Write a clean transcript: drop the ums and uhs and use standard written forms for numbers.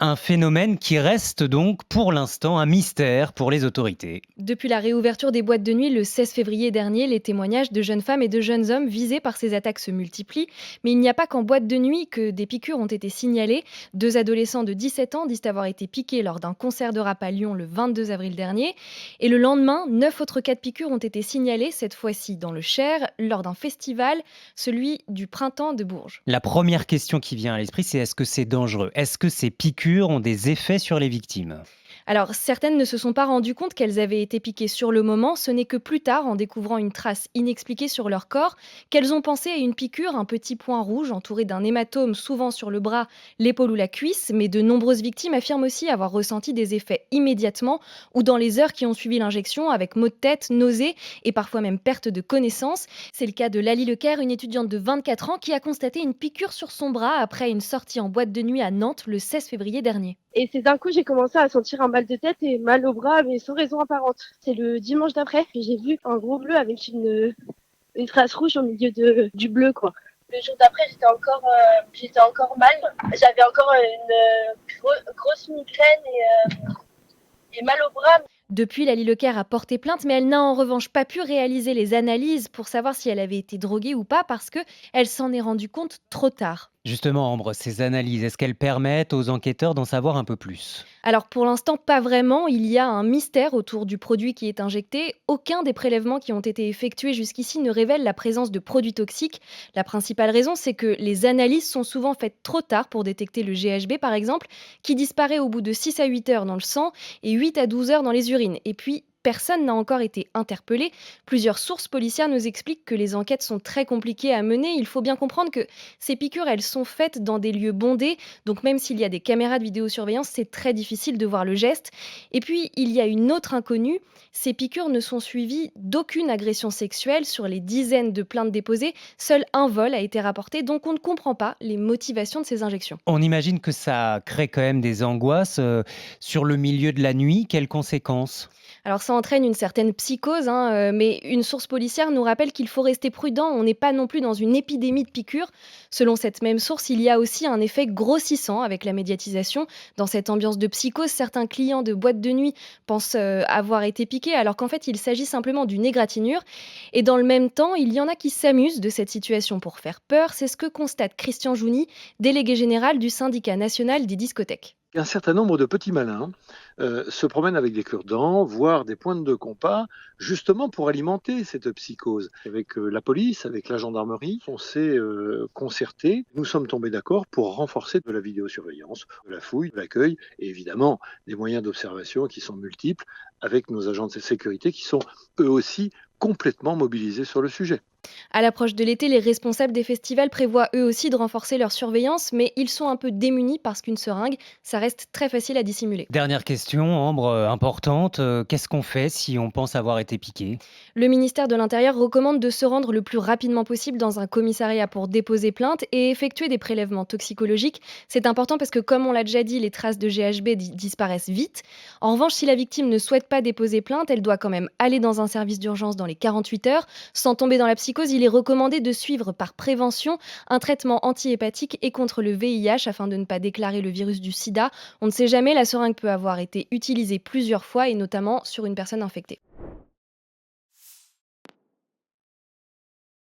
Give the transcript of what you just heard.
Un phénomène qui reste donc pour l'instant un mystère pour les autorités. Depuis la réouverture des boîtes de nuit le 16 février dernier, les témoignages de jeunes femmes et de jeunes hommes visés par ces attaques se multiplient. Mais il n'y a pas qu'en boîte de nuit que des piqûres ont été signalées. Deux adolescents de 17 ans disent avoir été piqués lors d'un concert de rap à Lyon le 22 avril dernier. Et le lendemain, 9 autres cas de piqûres ont été signalés, cette fois-ci dans le Cher, lors d'un festival, celui du printemps de Bourges. La première question qui vient à l'esprit, c'est est-ce que c'est dangereux? Est-ce que ces piqûres ont des effets sur les victimes? Alors, certaines ne se sont pas rendues compte qu'elles avaient été piquées sur le moment. Ce n'est que plus tard, en découvrant une trace inexpliquée sur leur corps, qu'elles ont pensé à une piqûre, un petit point rouge entouré d'un hématome, souvent sur le bras, l'épaule ou la cuisse. Mais de nombreuses victimes affirment aussi avoir ressenti des effets immédiatement ou dans les heures qui ont suivi l'injection, avec maux de tête, nausées et parfois même perte de connaissance. C'est le cas de Lali Lecaire, une étudiante de 24 ans qui a constaté une piqûre sur son bras après une sortie en boîte de nuit à Nantes le 16 février dernier. Et c'est d'un coup, j'ai commencé à sentir un mal de tête et mal au bras, mais sans raison apparente. C'est le dimanche d'après que j'ai vu un gros bleu avec une trace rouge au milieu du bleu, quoi. Le jour d'après, j'étais encore mal. J'avais encore une grosse migraine et mal au bras. Depuis, Lali Lecaire a porté plainte, mais elle n'a en revanche pas pu réaliser les analyses pour savoir si elle avait été droguée ou pas parce que elle s'en est rendue compte trop tard. Justement, Ambre, ces analyses, est-ce qu'elles permettent aux enquêteurs d'en savoir un peu plus? Alors pour l'instant, pas vraiment. Il y a un mystère autour du produit qui est injecté. Aucun des prélèvements qui ont été effectués jusqu'ici ne révèle la présence de produits toxiques. La principale raison, c'est que les analyses sont souvent faites trop tard pour détecter le GHB, par exemple, qui disparaît au bout de 6 à 8 heures dans le sang et 8 à 12 heures dans les urines. Et puis, personne n'a encore été interpellé. Plusieurs sources policières nous expliquent que les enquêtes sont très compliquées à mener. Il faut bien comprendre que ces piqûres, elles sont faites dans des lieux bondés, donc même s'il y a des caméras de vidéosurveillance, c'est très difficile de voir le geste. Et puis, il y a une autre inconnue, ces piqûres ne sont suivies d'aucune agression sexuelle. Sur les dizaines de plaintes déposées, seul un vol a été rapporté, donc on ne comprend pas les motivations de ces injections. On imagine que ça crée quand même des angoisses sur le milieu de la nuit. Quelles conséquences? Alors ça entraîne une certaine psychose, hein, mais une source policière nous rappelle qu'il faut rester prudent, on n'est pas non plus dans une épidémie de piqûres. Selon cette même source, il y a aussi un effet grossissant avec la médiatisation. Dans cette ambiance de psychose, certains clients de boîtes de nuit pensent avoir été piqués, alors qu'en fait il s'agit simplement d'une égratignure. Et dans le même temps, il y en a qui s'amusent de cette situation pour faire peur. C'est ce que constate Christian Jouny, délégué général du syndicat national des discothèques. Un certain nombre de petits malins se promènent avec des cure-dents, voire des pointes de compas, justement pour alimenter cette psychose. Avec la police, avec la gendarmerie, on s'est concerté. Nous sommes tombés d'accord pour renforcer de la vidéosurveillance, de la fouille, de l'accueil, et évidemment des moyens d'observation qui sont multiples, avec nos agents de sécurité qui sont eux aussi complètement mobilisés sur le sujet. À l'approche de l'été, les responsables des festivals prévoient eux aussi de renforcer leur surveillance, mais ils sont un peu démunis parce qu'une seringue, ça reste très facile à dissimuler. Dernière question, Ambre, importante. Qu'est-ce qu'on fait si on pense avoir été piqué? Le ministère de l'Intérieur recommande de se rendre le plus rapidement possible dans un commissariat pour déposer plainte et effectuer des prélèvements toxicologiques. C'est important parce que, comme on l'a déjà dit, les traces de GHB disparaissent vite. En revanche, si la victime ne souhaite pas déposer plainte, elle doit quand même aller dans un service d'urgence dans les 48 heures. Sans tomber dans la psychose, il est recommandé de suivre par prévention un traitement antihépatique et contre le VIH afin de ne pas déclarer le virus du sida. On ne sait jamais, la seringue peut avoir été utilisée plusieurs fois et notamment sur une personne infectée.